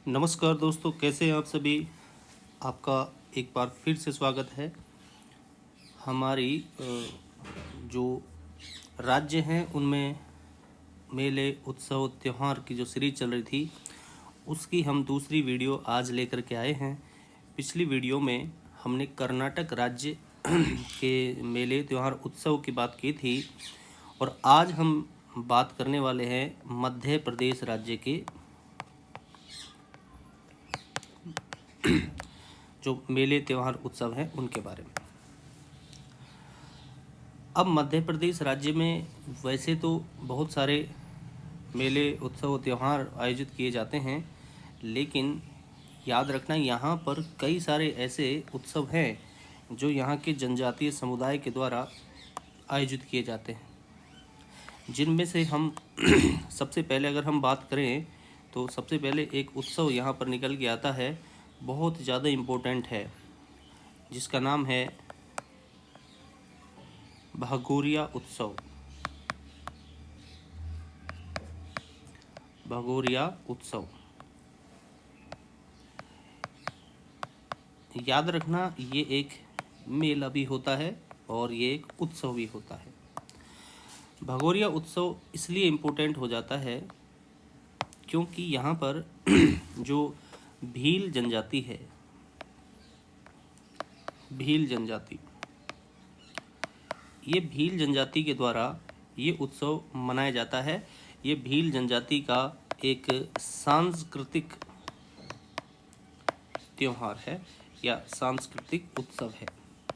नमस्कार दोस्तों, कैसे हैं आप सभी। आपका एक बार फिर से स्वागत है। हमारी जो राज्य हैं उनमें मेले, उत्सव, त्यौहार की जो सीरीज चल रही थी उसकी हम दूसरी वीडियो आज लेकर के आए हैं। पिछली वीडियो में हमने कर्नाटक राज्य के मेले, त्यौहार, उत्सव की बात की थी और आज हम बात करने वाले हैं मध्य प्रदेश राज्य के जो मेले, त्यौहार, उत्सव हैं उनके बारे में। अब मध्य प्रदेश राज्य में वैसे तो बहुत सारे मेले, उत्सव, त्यौहार आयोजित किए जाते हैं, लेकिन याद रखना यहाँ पर कई सारे ऐसे उत्सव हैं जो यहाँ के जनजातीय समुदाय के द्वारा आयोजित किए जाते हैं, जिनमें से हम सबसे पहले अगर हम बात करें तो सबसे पहले एक उत्सव यहाँ पर निकल के आता है, बहुत ज़्यादा इम्पोर्टेंट है, जिसका नाम है भगोरिया उत्सव। भगोरिया उत्सव याद रखना, ये एक मेला भी होता है और ये एक उत्सव भी होता है। भगोरिया उत्सव इसलिए इम्पोर्टेंट हो जाता है क्योंकि यहाँ पर जो भील जनजाति है, भील जनजाति, ये भील जनजाति के द्वारा ये उत्सव मनाया जाता है। ये भील जनजाति का एक सांस्कृतिक त्यौहार है या सांस्कृतिक उत्सव है,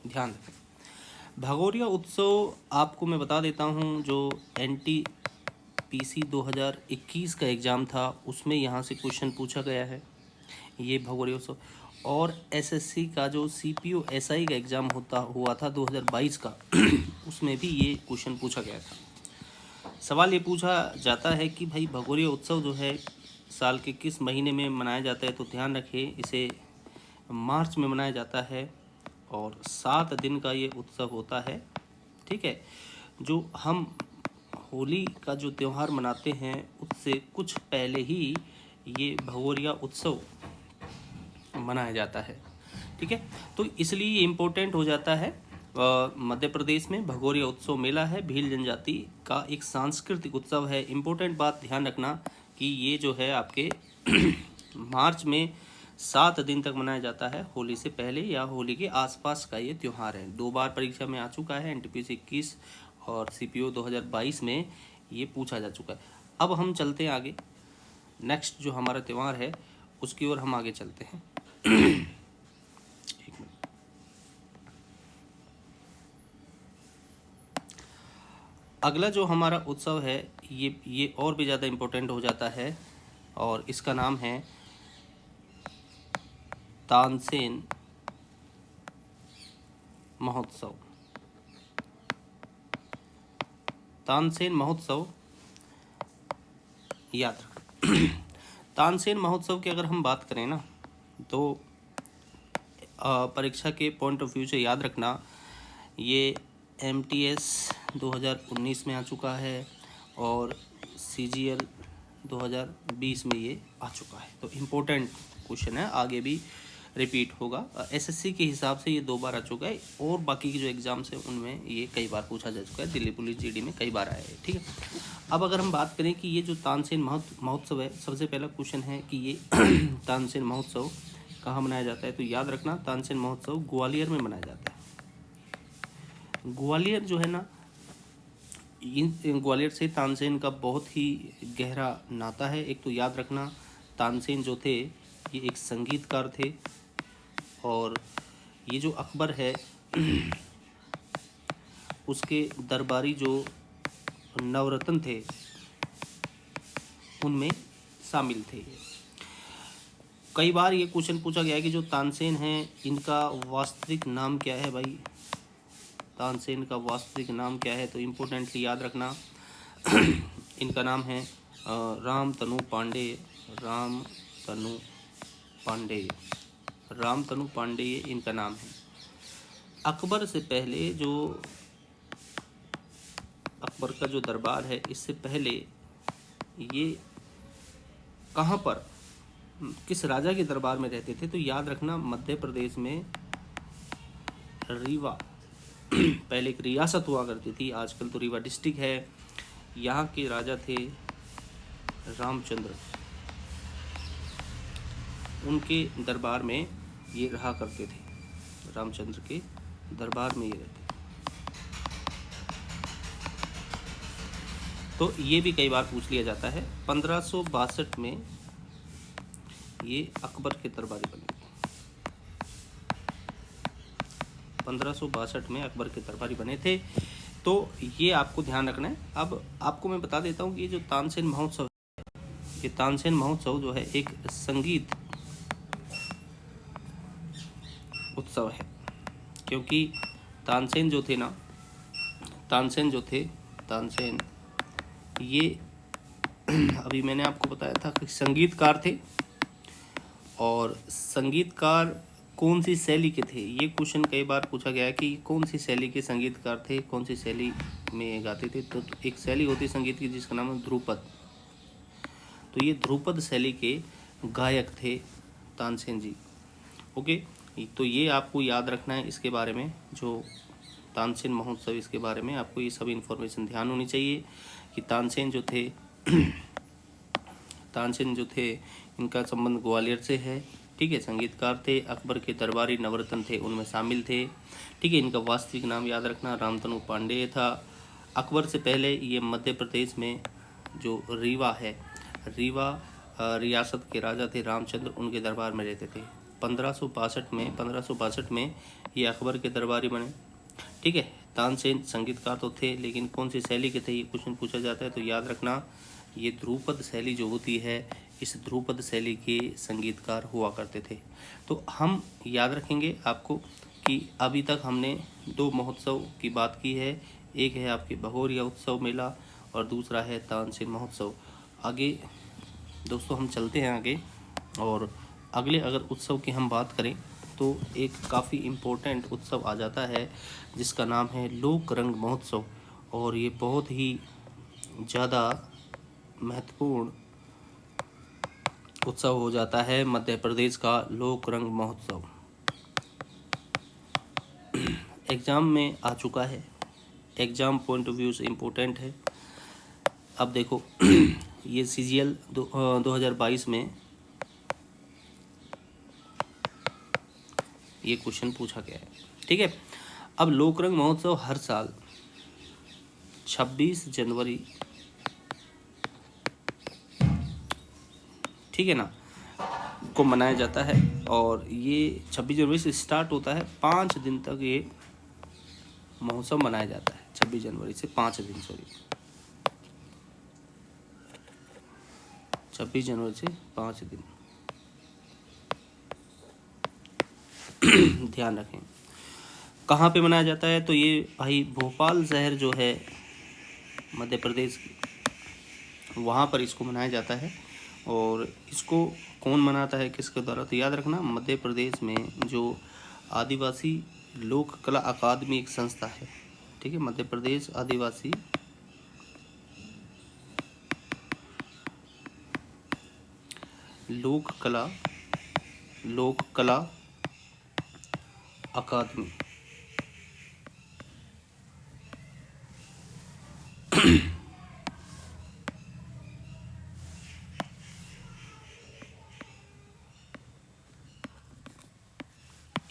ध्यान रखें। भगोरिया उत्सव आपको मैं बता देता हूँ, जो NTPC 2021 का एग्ज़ाम था उसमें यहाँ से क्वेश्चन पूछा गया है ये भगोरिया उत्सव, और SSC का जो CPO SI का एग्ज़ाम हुआ था 2022 का उसमें भी ये क्वेश्चन पूछा गया था। सवाल ये पूछा जाता है कि भाई भगोरिया उत्सव जो है साल के किस महीने में मनाया जाता है, तो ध्यान रखें इसे मार्च में मनाया जाता है और 7 दिन का ये उत्सव होता है। ठीक है, जो हम होली का जो त्यौहार मनाते हैं उससे कुछ पहले ही ये भगोरिया उत्सव मनाया जाता है। ठीक है, तो इसलिए ये इम्पोर्टेंट हो जाता है। मध्य प्रदेश में भगोरिया उत्सव मेला है, भील जनजाति का एक सांस्कृतिक उत्सव है। इम्पोर्टेंट बात ध्यान रखना कि ये जो है आपके मार्च में 7 दिन तक मनाया जाता है, होली से पहले या होली के आसपास का ये त्यौहार है। 2 बार परीक्षा में आ चुका है, NTPC 21 और CPO 2022 में ये पूछा जा चुका है। अब हम चलते हैं आगे, नेक्स्ट जो हमारा त्यौहार है उसकी ओर हम आगे चलते हैं। एक मिनट। अगला जो हमारा उत्सव है ये और भी ज़्यादा इम्पोर्टेंट हो जाता है और इसका नाम है तानसेन महोत्सव। तानसेन महोत्सव याद रखें। तानसेन महोत्सव की अगर हम बात करें ना, तो परीक्षा के पॉइंट ऑफ व्यू से याद रखना, ये MTS 2019 में आ चुका है और CGL 2020 में ये आ चुका है। तो इम्पोर्टेंट क्वेश्चन है, आगे भी रिपीट होगा। SSC के हिसाब से ये 2 बार आ चुका है और बाकी के जो एग्ज़ाम्स हैं उनमें ये कई बार पूछा जा चुका है। दिल्ली पुलिस GD में कई बार आया है। ठीक है, अब अगर हम बात करें कि ये जो तानसेन महोत्सव है, सबसे पहला क्वेश्चन है कि ये तानसेन महोत्सव कहाँ मनाया जाता है, तो याद रखना तानसेन महोत्सव ग्वालियर में मनाया जाता है। ग्वालियर जो है ना, इन ग्वालियर से तानसेन का बहुत ही गहरा नाता है। एक तो याद रखना, तानसेन जो थे ये एक संगीतकार थे और ये जो अकबर है उसके दरबारी जो नवरत्न थे उनमें शामिल थे। कई बार ये क्वेश्चन पूछा गया है कि जो तानसेन हैं इनका वास्तविक नाम क्या है भाई, तानसेन का वास्तविक नाम क्या है, तो इम्पोर्टेंटली याद रखना इनका नाम है रामतनु पांडेय। रामतनु पांडेय इनका नाम है। अकबर से पहले जो अकबर का जो दरबार है, इससे पहले ये कहाँ पर किस राजा के दरबार में रहते थे? तो याद रखना मध्य प्रदेश में रीवा पहले एक रियासत हुआ करती थी, आजकल तो रीवा डिस्ट्रिक्ट है। यहाँ के राजा थे रामचंद्र, उनके दरबार में ये रहा करते थे, रामचंद्र के दरबार में ये रहते। तो ये भी कई बार पूछ लिया जाता है। 1562 में ये अकबर के दरबारी बने। 1562 में अकबर के दरबारी बने थे। तो ये आपको ध्यान रखना है। अब आपको मैं बता देता हूँ कि ये जो तानसेन महोत्सव, ये तानसेन महोत्सव जो है एक संगीत उत्सव है, क्योंकि तानसेन जो थे ना, तानसेन ये अभी मैंने आपको बताया था कि संगीतकार थे। और संगीतकार कौन सी शैली के थे, ये क्वेश्चन कई बार पूछा गया है कि कौन सी शैली के संगीतकार थे, कौन सी शैली में गाते थे। तो एक शैली होती है संगीत की जिसका नाम है ध्रुपद। तो ये ध्रुपद शैली के गायक थे तानसेन जी। ओके, तो ये आपको याद रखना है इसके बारे में, जो तानसेन महोत्सव, इसके बारे में आपको ये सभी इन्फॉर्मेशन ध्यान होनी चाहिए कि तानसेन जो थे इनका संबंध ग्वालियर से है। ठीक है, संगीतकार थे, अकबर के दरबारी नवरत्न थे उनमें शामिल थे। ठीक है, इनका वास्तविक नाम याद रखना रामतनु पांडेय था। अकबर से पहले ये मध्य प्रदेश में जो रीवा है, रीवा रियासत के राजा थे रामचंद्र, उनके दरबार में रहते थे। 1562 में ये अकबर के दरबारी बने। ठीक है, तानसेन संगीतकार तो थे, लेकिन कौन सी शैली के थे ये क्वेश्चन पूछा जाता है। तो याद रखना ये ध्रुपद शैली जो होती है, इस ध्रुपद शैली के संगीतकार हुआ करते थे। तो हम याद रखेंगे आपको कि अभी तक हमने 2 महोत्सव की बात की है। एक है आपके भगोरिया उत्सव मेला और दूसरा है तानसेन महोत्सव। आगे दोस्तों हम चलते हैं आगे, और अगले अगर उत्सव की हम बात करें तो एक काफ़ी इम्पोर्टेंट उत्सव आ जाता है जिसका नाम है लोक रंग महोत्सव। और ये बहुत ही ज़्यादा महत्वपूर्ण उत्सव हो जाता है मध्य प्रदेश का लोक रंग महोत्सव। एग्ज़ाम में आ चुका है, एग्ज़ाम पॉइंट ऑफ व्यू से इम्पोर्टेंट है। अब देखो ये CGL 2022 में ये क्वेश्चन पूछा गया है। ठीक है, अब लोकरंग महोत्सव हर साल 26 जनवरी, ठीक है ना, को मनाया जाता है। और ये 26 जनवरी से स्टार्ट होता है, 5 दिन तक ये महोत्सव मनाया जाता है। 26 जनवरी से 5 दिन, 26 जनवरी से 5 दिन ध्यान रखें। कहाँ पे मनाया जाता है? तो ये भाई भोपाल शहर जो है मध्य प्रदेश, वहाँ पर इसको मनाया जाता है। और इसको कौन मनाता है, किसके द्वारा? तो याद रखना मध्य प्रदेश में जो आदिवासी लोक कला अकादमी एक संस्था है। ठीक है, मध्य प्रदेश आदिवासी लोक कला अकादमी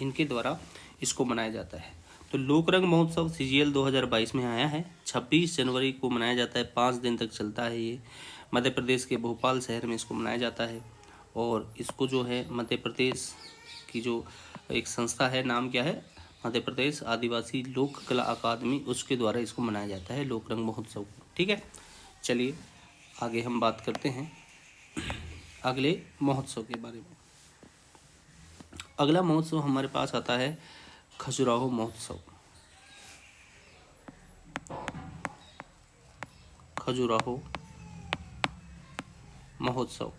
इनके द्वारा इसको मनाया जाता है। तो लोकरंग महोत्सव CGL 2022 में आया है, 26 जनवरी को मनाया जाता है, 5 दिन तक चलता है। ये मध्य प्रदेश के भोपाल शहर में इसको मनाया जाता है। और इसको जो है मध्य प्रदेश की जो एक संस्था है, नाम क्या है, मध्य प्रदेश आदिवासी लोक कला अकादमी, उसके द्वारा इसको मनाया जाता है लोकरंग महोत्सव। ठीक है, चलिए आगे हम बात करते हैं अगले महोत्सव के बारे में। अगला महोत्सव हमारे पास आता है खजुराहो महोत्सव। खजुराहो महोत्सव,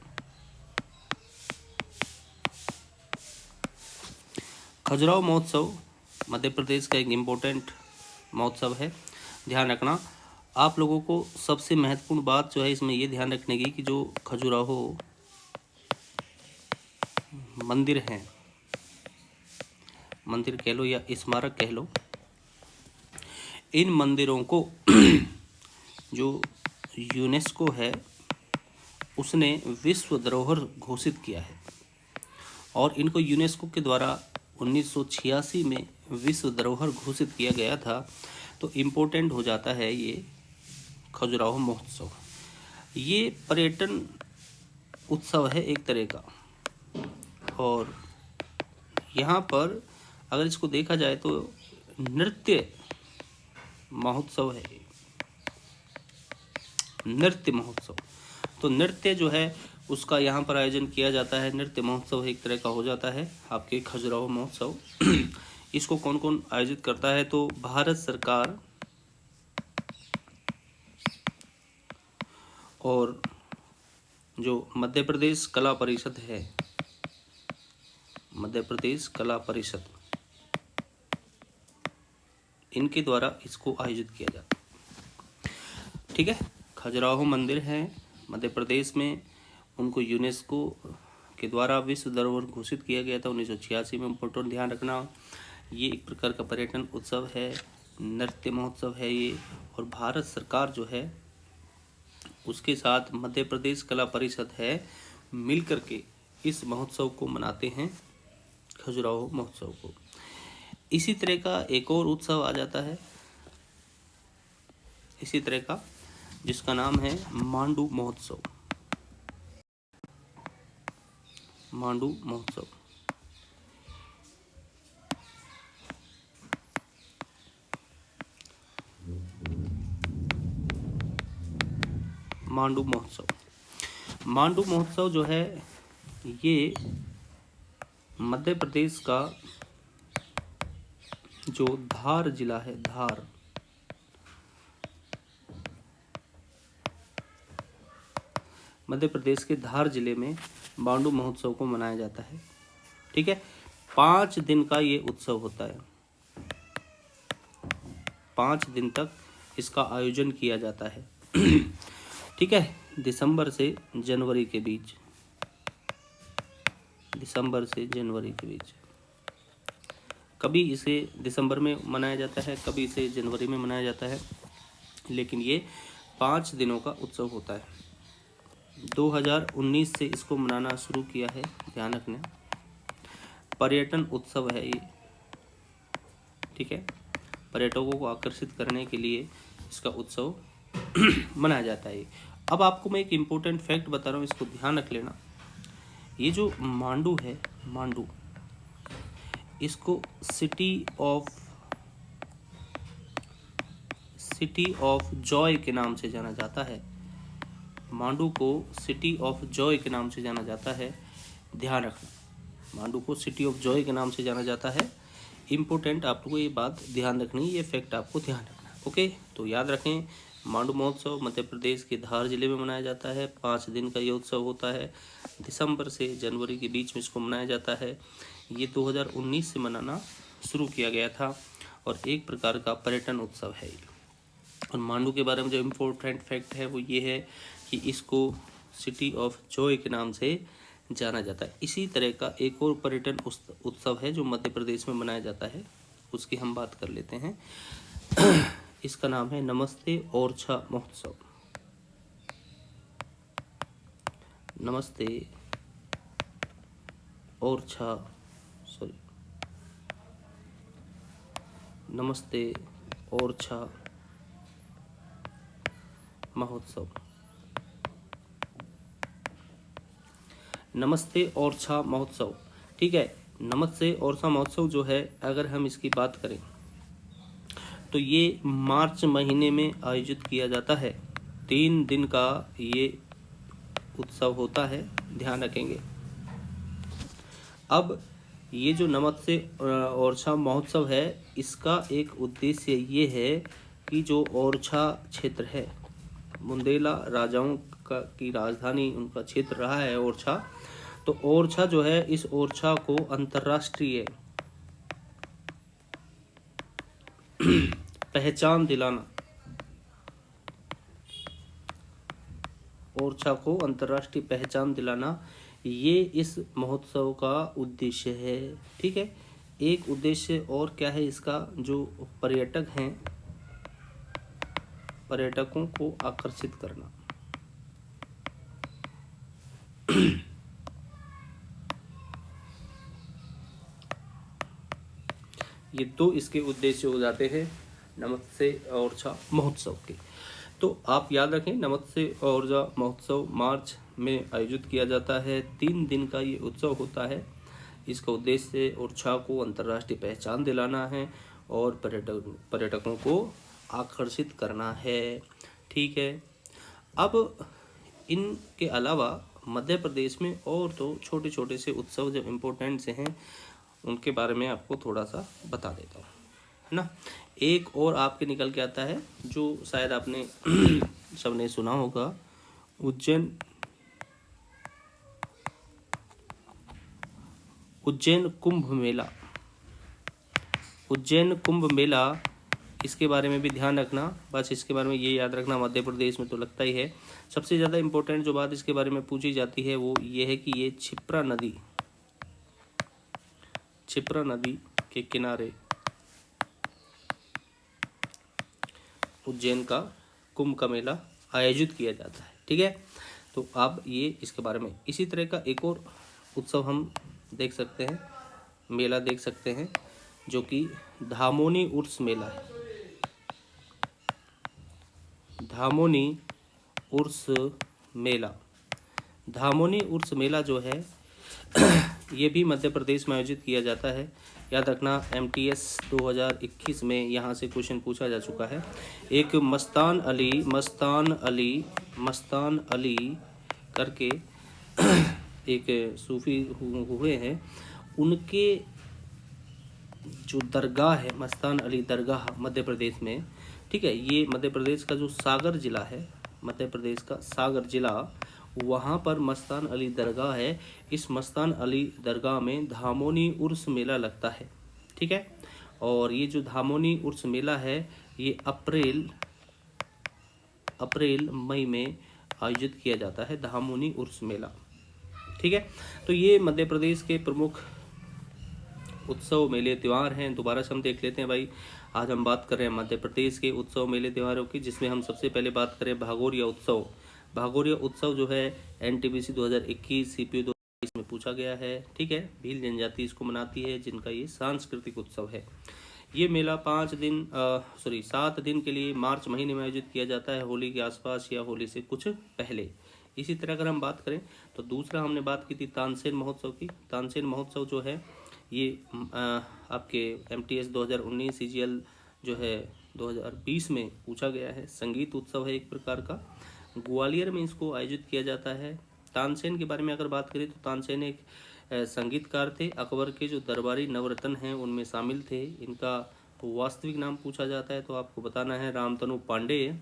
खजुराहो महोत्सव मध्य प्रदेश का एक इम्पोर्टेंट महोत्सव है। ध्यान रखना आप लोगों को सबसे महत्वपूर्ण बात जो है इसमें ये ध्यान रखने की कि जो खजुराहो मंदिर हैं, मंदिर कह लो या स्मारक कह लो, इन मंदिरों को जो यूनेस्को है उसने विश्व धरोहर घोषित किया है, और इनको यूनेस्को के द्वारा 1986 में विश्व धरोहर घोषित किया गया था। तो इम्पोर्टेंट हो जाता है ये खजुराहो महोत्सव। ये पर्यटन उत्सव है एक तरह का, और यहाँ पर अगर इसको देखा जाए तो नृत्य महोत्सव है, नृत्य महोत्सव। तो नृत्य जो है उसका यहाँ पर आयोजन किया जाता है। नृत्य महोत्सव एक तरह का हो जाता है आपके खजुराहो महोत्सव। इसको कौन कौन आयोजित करता है? तो भारत सरकार और जो मध्य प्रदेश कला परिषद है, मध्य प्रदेश कला परिषद, इनके द्वारा इसको आयोजित किया जाता है। ठीक है, खजुराहो मंदिर है मध्य प्रदेश में, उनको यूनेस्को के द्वारा विश्व धरोहर घोषित किया गया था 1986 में। इम्पोर्टेंट ध्यान रखना, ये एक प्रकार का पर्यटन उत्सव है, नृत्य महोत्सव है ये, और भारत सरकार जो है उसके साथ मध्य प्रदेश कला परिषद है, मिलकर के इस महोत्सव को मनाते हैं, खजुराहो महोत्सव को। इसी तरह का एक और उत्सव आ जाता है इसी तरह का, जिसका नाम है मांडू महोत्सव। मांडू महोत्सव, मांडू महोत्सव। मांडू महोत्सव जो है ये मध्य प्रदेश का जो धार जिला है, धार, मध्य प्रदेश के धार जिले में मांडू महोत्सव को मनाया जाता है। ठीक है, 5 दिन का ये उत्सव होता है, 5 दिन तक इसका आयोजन किया जाता है। ठीक है, दिसंबर से जनवरी के बीच, दिसंबर से जनवरी के बीच, कभी इसे दिसंबर में मनाया जाता है, कभी इसे जनवरी में मनाया जाता है, लेकिन ये 5 दिनों का उत्सव होता है। 2019 से इसको मनाना शुरू किया है, ध्यान रखना। पर्यटन उत्सव है ये, ठीक है, पर्यटकों को आकर्षित करने के लिए इसका उत्सव मनाया जाता है। अब आपको मैं एक इम्पोर्टेंट फैक्ट बता रहा हूँ, इसको ध्यान रख लेना। ये जो मांडू है, मांडू, इसको सिटी ऑफ जॉय के नाम से जाना जाता है। मांडू को सिटी ऑफ जॉय के नाम से जाना जाता है, ध्यान रखना। मांडू को सिटी ऑफ जॉय के नाम से जाना जाता है। इम्पोर्टेंट आपको ये बात ध्यान रखनी, ये फैक्ट आपको ध्यान रखना। ओके, तो याद रखें, मांडू महोत्सव मध्य प्रदेश के धार जिले में मनाया जाता है। 5 दिन का ये उत्सव होता है, दिसंबर से जनवरी के बीच में इसको मनाया जाता है। ये 2019 से मनाना शुरू किया गया था, और एक प्रकार का पर्यटन उत्सव है। और मांडू के बारे में जो इम्पोर्टेंट फैक्ट है वो ये है कि इसको सिटी ऑफ जॉय के नाम से जाना जाता है। इसी तरह का एक और पर्यटन उत्सव है जो मध्य प्रदेश में मनाया जाता है, उसकी हम बात कर लेते हैं। इसका नाम है नमस्ते ओरछा महोत्सव। नमस्ते ओरछा, सॉरी, नमस्ते ओरछा महोत्सव। नमस्ते ओरछा महोत्सव, ठीक है। नमस्ते ओरछा महोत्सव जो है, अगर हम इसकी बात करें तो ये मार्च महीने में आयोजित किया जाता है। 3 दिन का ये उत्सव होता है, ध्यान रखेंगे। अब ये जो नमस्ते ओरछा महोत्सव है, इसका एक उद्देश्य ये है कि जो ओरछा क्षेत्र है, बुंदेला राजाओं की राजधानी उनका क्षेत्र रहा है ओरछा, तो ओरछा जो है, इस ओरछा को अंतर्राष्ट्रीय पहचान दिलाना, ओरछा को अंतर्राष्ट्रीय पहचान दिलाना, ये इस महोत्सव का उद्देश्य है। ठीक है, एक उद्देश्य और क्या है इसका, जो पर्यटक हैं, पर्यटकों को आकर्षित करना। ये दो इसके उद्देश्य हो जाते हैं नमस्ते ओरछा महोत्सव के। तो आप याद रखें, नमस्ते ओरछा महोत्सव मार्च में आयोजित किया जाता है। 3 दिन का ये उत्सव होता है। इसका उद्देश्य ओरछा को अंतर्राष्ट्रीय पहचान दिलाना है और पर्यटकों को आकर्षित करना है। ठीक है, अब इनके अलावा मध्य प्रदेश में और तो छोटे छोटे से उत्सव जो इम्पोर्टेंट से हैं उनके बारे में आपको थोड़ा सा बता देता हूँ, है ना। एक और आपके निकल के आता है जो शायद आपने सबने सुना होगा, उज्जैन कुंभ मेला। उज्जैन कुंभ मेला, इसके बारे में भी ध्यान रखना। बस इसके बारे में ये याद रखना, मध्य प्रदेश में तो लगता ही है। सबसे ज़्यादा इम्पोर्टेंट जो बात इसके बारे में पूछी जाती है वो ये है कि ये क्षिप्रा नदी के किनारे उज्जैन का कुंभ का मेला आयोजित किया जाता है। ठीक है, तो आप ये इसके बारे में, इसी तरह का एक और उत्सव हम देख सकते हैं, मेला देख सकते हैं, जो कि धामोनी उर्स मेला है। धामोनी उर्स मेला, धामोनी उर्स मेला जो है ये भी मध्य प्रदेश में आयोजित किया जाता है। याद रखना, MTS 2021 में यहाँ से क्वेश्चन पूछा जा चुका है। एक मस्तान अली करके एक सूफी हुए हैं, उनके जो दरगाह है मस्तान अली दरगाह मध्य प्रदेश में। ठीक है, ये मध्य प्रदेश का जो सागर जिला है, मध्य प्रदेश का सागर जिला, वहाँ पर मस्तान अली दरगाह है। इस मस्तान अली दरगाह में धामोनी उर्स मेला लगता है। ठीक है, और ये जो धामोनी उर्स मेला है ये अप्रैल मई में आयोजित किया जाता है, धामोनी उर्स मेला। ठीक है, तो ये मध्य प्रदेश के प्रमुख उत्सव मेले त्यौहार हैं। दोबारा से हम देख लेते हैं भाई। आज हम बात कर रहे हैं मध्य प्रदेश के उत्सव मेले त्योहारों की, जिसमें हम सबसे पहले बात करें भागोरिया उत्सव। भागोरिया उत्सव जो है NTPC 2021 CPU 2022 में पूछा गया है। ठीक है, भील जनजाति इसको मनाती है, जिनका ये सांस्कृतिक उत्सव है। ये मेला 7 दिन के लिए मार्च महीने में आयोजित किया जाता है, होली के आसपास या होली से कुछ पहले। इसी तरह अगर हम बात करें तो दूसरा हमने बात की थी तानसेन महोत्सव की। तानसेन महोत्सव जो है ये आपके MTS 2019 CGL जो है 2020 में पूछा गया है। संगीत उत्सव है एक प्रकार का, ग्वालियर में इसको आयोजित किया जाता है। तानसेन के बारे में अगर बात करें तो तानसेन एक संगीतकार थे, अकबर के जो दरबारी नवरत्न हैं उनमें शामिल थे। इनका वास्तविक नाम पूछा जाता है तो आपको बताना है रामतनु पांडे।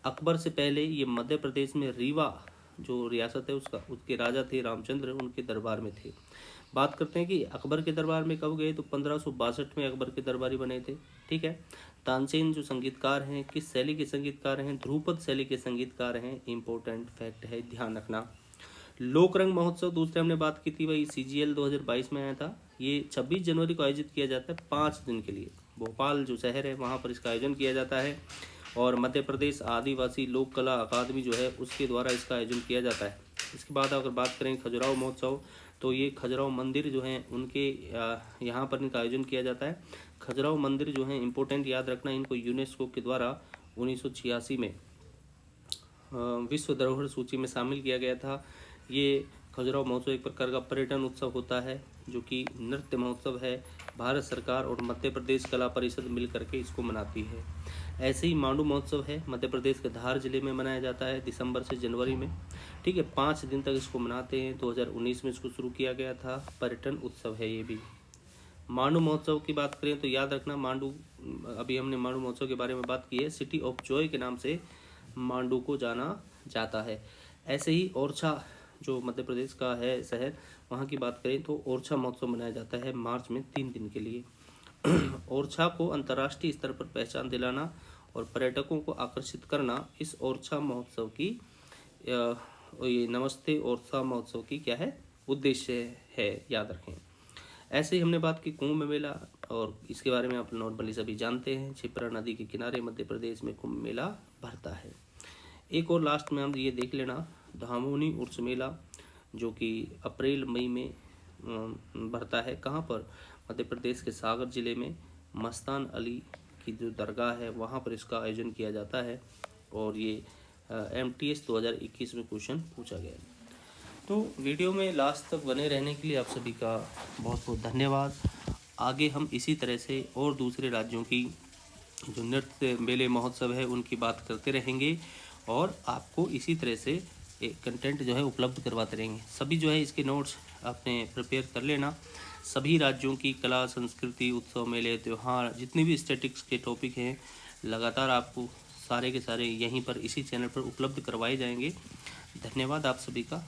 अकबर से पहले ये मध्य प्रदेश में रीवा जो रियासत है उसके राजा थे रामचंद्र, उनके दरबार में थे। बात करते हैं कि अकबर के दरबार में कब गए, तो 1562 में अकबर के दरबारी बने थे। ठीक है, तानसेन जो संगीतकार हैं किस शैली के संगीतकार हैं, ध्रुपद शैली के संगीतकार हैं। इंपॉर्टेंट फैक्ट है, ध्यान रखना। लोकरंग महोत्सव दूसरे हमने बात की थी भाई, CGL 2022 में आया था। ये 26 जनवरी को आयोजित किया जाता है 5 दिन के लिए। भोपाल जो शहर है वहाँ पर इसका आयोजन किया जाता है, और मध्य प्रदेश आदिवासी लोक कला अकादमी जो है उसके द्वारा इसका आयोजन किया जाता है। इसके बाद अगर बात करें खजुराहो महोत्सव, तो ये खजुराहो मंदिर जो हैं उनके यहाँ पर इनका आयोजन किया जाता है। खजुराहो मंदिर जो हैं इंपॉर्टेंट, याद रखना, इनको यूनेस्को के द्वारा 1986 में विश्व धरोहर सूची में शामिल किया गया था। ये खजुराहो महोत्सव एक प्रकार का पर्यटन उत्सव होता है, जो कि नृत्य महोत्सव है। भारत सरकार और मध्य प्रदेश कला परिषद मिल करके इसको मनाती है। ऐसे ही मांडू महोत्सव है, मध्य प्रदेश के धार जिले में मनाया जाता है दिसंबर से जनवरी में। ठीक है, 5 दिन तक इसको मनाते हैं। 2019 में इसको शुरू किया गया था, पर्यटन उत्सव है ये भी। मांडू महोत्सव की बात करें तो याद रखना, मांडू, अभी हमने मांडू महोत्सव के बारे में बात की है, सिटी ऑफ जॉय के नाम से मांडू को जाना जाता है। ऐसे ही ओरछा जो मध्य प्रदेश का है शहर, वहाँ की बात करें तो ओरछा महोत्सव मनाया जाता है मार्च में 3 दिन के लिए। ओरछा को अंतर्राष्ट्रीय स्तर पर पहचान दिलाना और पर्यटकों को आकर्षित करना इस ओरछा महोत्सव की ये नमस्ते ओरछा महोत्सव की क्या है, उद्देश्य है, याद रखें। ऐसे ही हमने बात की कुंभ मेला, और इसके बारे में आप नॉर्मली सभी जानते हैं, क्षिप्रा नदी के किनारे मध्य प्रदेश में कुंभ मेला भरता है। एक और लास्ट में हम ये देख लेना, धामोनी उर्स मेला जो कि अप्रैल मई में भरता है। कहाँ पर? मध्य प्रदेश के सागर जिले में मस्तान अली की जो दरगाह है वहाँ पर इसका आयोजन किया जाता है, और ये MTS 2021 में क्वेश्चन पूछा गया है। तो वीडियो में लास्ट तक बने रहने के लिए आप सभी का बहुत बहुत धन्यवाद। आगे हम इसी तरह से और दूसरे राज्यों की जो नृत्य मेले महोत्सव है उनकी बात करते रहेंगे, और आपको इसी तरह से एक कंटेंट जो है उपलब्ध करवाते रहेंगे। सभी जो है इसके नोट्स आपने प्रिपेयर कर लेना। सभी राज्यों की कला, संस्कृति, उत्सव, मेले, त्यौहार, जितने भी स्टैटिक्स के टॉपिक हैं लगातार आपको सारे के सारे यहीं पर इसी चैनल पर उपलब्ध करवाए जाएंगे। धन्यवाद आप सभी का।